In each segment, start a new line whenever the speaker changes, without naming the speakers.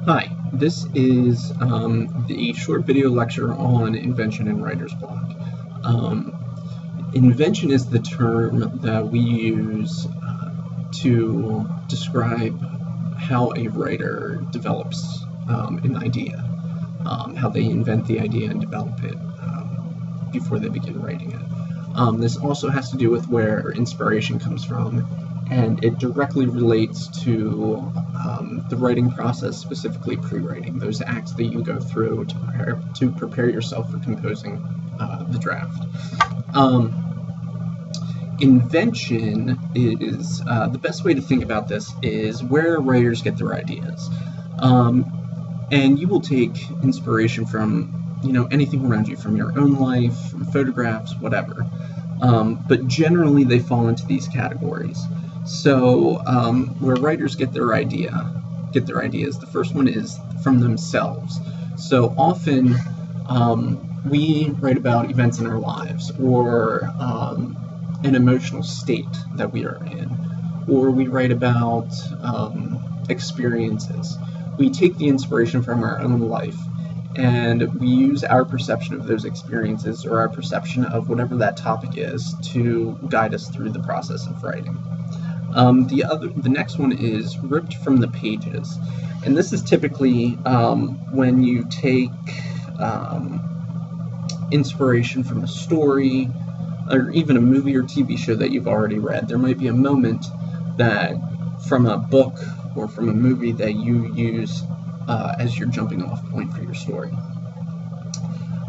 Hi, this is the short video lecture on invention and writer's block. Um, Invention is the term that we use to describe how a writer develops an idea, how they invent the idea and develop it before they begin writing it. This also has to do with where inspiration comes from, and it directly relates to the writing process, specifically pre-writing, those acts that you go through to prepare yourself for composing the draft. Invention is the best way to think about this is where writers get their ideas, and you will take inspiration from anything around you, from your own life, from photographs, whatever. But generally, they fall into these categories. So where writers get their ideas, the first one is from themselves. So often we write about events in our lives, or an emotional state that we are in, or we write about experiences. We take the inspiration from our own life, and we use our perception of those experiences, or our perception of whatever that topic is, to guide us through the process of writing. The next one is ripped from the pages, and this is typically when you take inspiration from a story, or even a movie or TV show that you've already read. There might be a moment that from a book or from a movie that you use as your jumping off point for your story.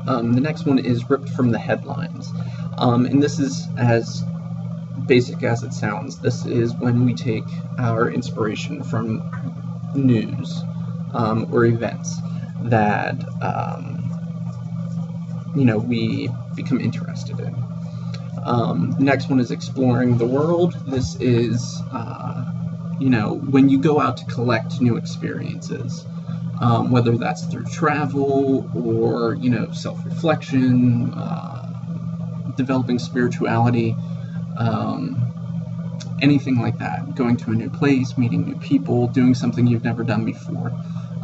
The next one is ripped from the headlines, and this is as basic as it sounds. This is when we take our inspiration from news or events that we become interested in. The next one is exploring the world. This is when you go out to collect new experiences, whether that's through travel or self-reflection, developing spirituality, anything like that. Going to a new place, meeting new people, doing something you've never done before.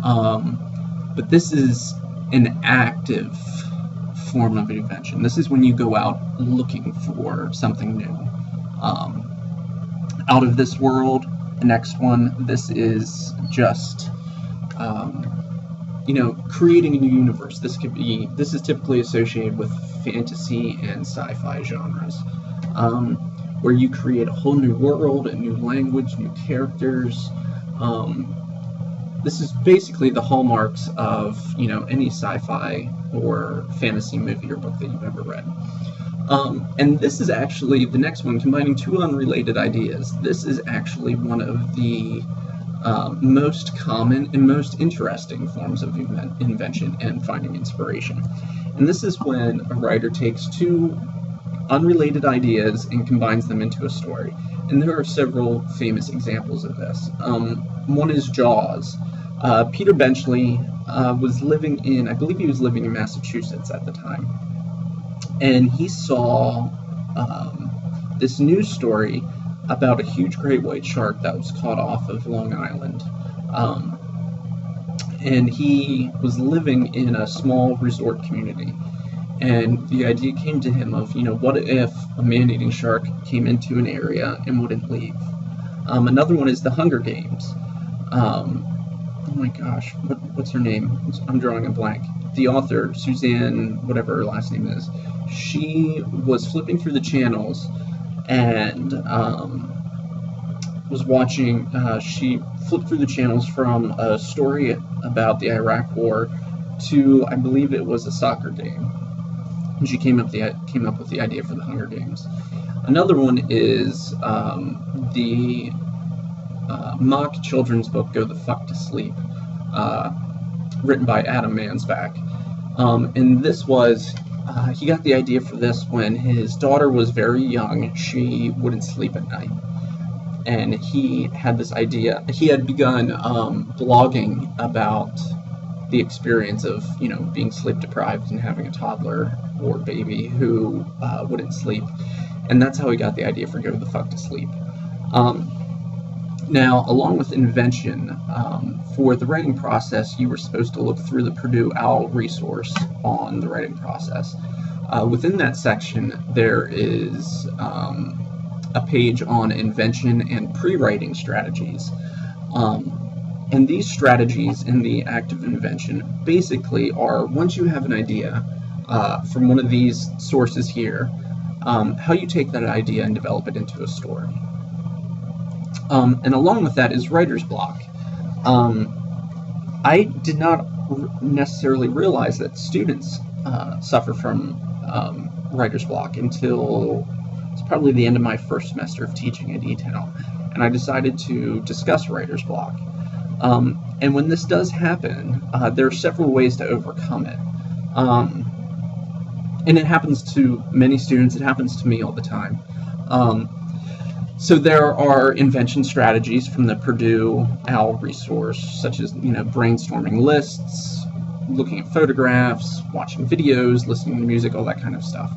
But this is an active form of invention. This is when you go out looking for something new. Out of this world, the next one, this is just creating a new universe. This is typically associated with fantasy and sci-fi genres, where you create a whole new world, a new language, new characters. This is basically the hallmarks of any sci-fi or fantasy movie or book that you've ever read. And this is actually the next one, combining two unrelated ideas. This is actually one of the most common and most interesting forms of invention and finding inspiration. And this is when a writer takes two unrelated ideas and combines them into a story. And there are several famous examples of this. One is Jaws. Peter Benchley was living in, I believe he was living in Massachusetts at the time. And he saw this news story about a huge great white shark that was caught off of Long Island. And he was living in a small resort community. And the idea came to him of, what if a man-eating shark came into an area and wouldn't leave? Another one is the Hunger Games. Oh my gosh, what's her name? I'm drawing a blank. The author, Suzanne, whatever her last name is, she was flipping through the channels and was watching, she flipped through the channels from a story about the Iraq War to, I believe it was a soccer game. And she came up with the idea for the Hunger Games. Another one is the mock children's book, Go the Fuck to Sleep, written by Adam Mansbach. And this was, he got the idea for this when his daughter was very young. She wouldn't sleep at night. And he had this idea. He had begun blogging about the experience of, being sleep deprived and having a toddler or baby who wouldn't sleep. And that's how he got the idea for Go the Fuck to Sleep. Now, along with Invention, for the writing process, you were supposed to look through the Purdue OWL resource on the writing process. Within that section, there is a page on invention and pre-writing strategies. And these strategies in the act of invention basically are, once you have an idea from one of these sources here, how you take that idea and develop it into a story. And along with that is writer's block. I did not necessarily realize that students suffer from writer's block until it's probably the end of my first semester of teaching at detail, and I decided to discuss writer's block. And when this does happen, there are several ways to overcome it. And it happens to many students, it happens to me all the time. So there are invention strategies from the Purdue OWL resource, such as brainstorming lists, looking at photographs, watching videos, listening to music, all that kind of stuff.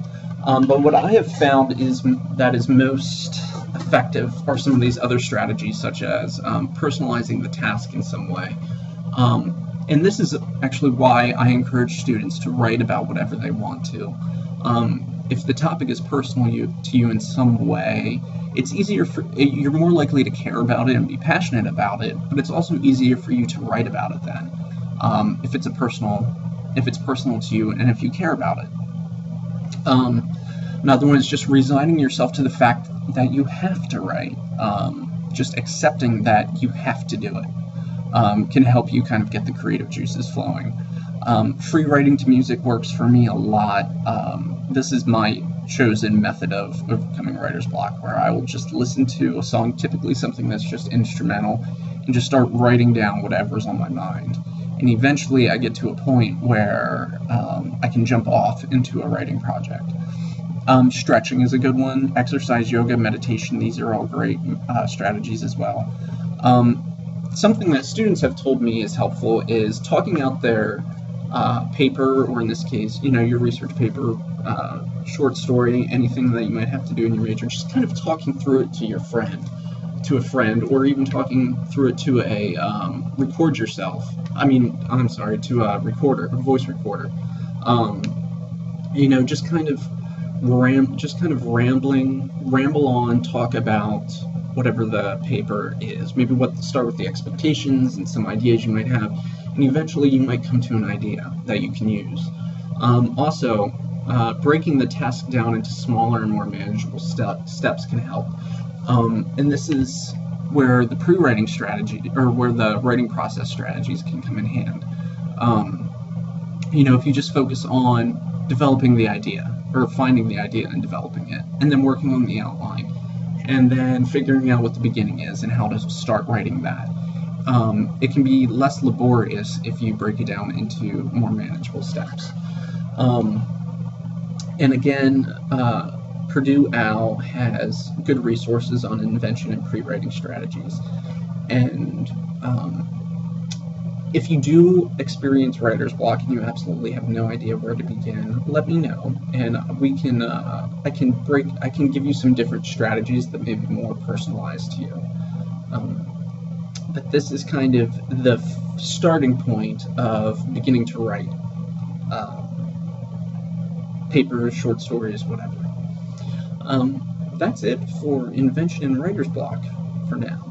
But what I have found is that is most effective are some of these other strategies, such as personalizing the task in some way. And this is actually why I encourage students to write about whatever they want to. If the topic is personal to you in some way, it's easier you're more likely to care about it and be passionate about it, but it's also easier for you to write about it then, if it's personal to you and if you care about it. Another one is just resigning yourself to the fact that you have to write. Just accepting that you have to do it can help you kind of get the creative juices flowing. Free writing to music works for me a lot. This is my chosen method of overcoming writer's block, where I will just listen to a song, typically something that's just instrumental, and just start writing down whatever's on my mind. And eventually I get to a point where I can jump off into a writing project. Stretching is a good one. Exercise, yoga, meditation, these are all great strategies as well. Something that students have told me is helpful is talking out their paper, or in this case, your research paper, short story, anything that you might have to do in your major, just kind of talking through it to a friend, or even talking through it to a to a recorder, a voice recorder. Just kind of ramble on, talk about whatever the paper is. Maybe start with the expectations and some ideas you might have, and eventually you might come to an idea that you can use. Also, breaking the task down into smaller and more manageable steps can help. And this is where the pre-writing strategy, or where the writing process strategies can come in hand. If you just focus on developing the idea, or finding the idea and developing it, and then working on the outline, and then figuring out what the beginning is and how to start writing that. It can be less laborious if you break it down into more manageable steps. And again, Purdue OWL has good resources on invention and pre-writing strategies. And if you do experience writer's block and you absolutely have no idea where to begin, let me know, and we can I can give you some different strategies that may be more personalized to you. But this is kind of the starting point of beginning to write papers, short stories, whatever. That's it for invention and writer's block for now.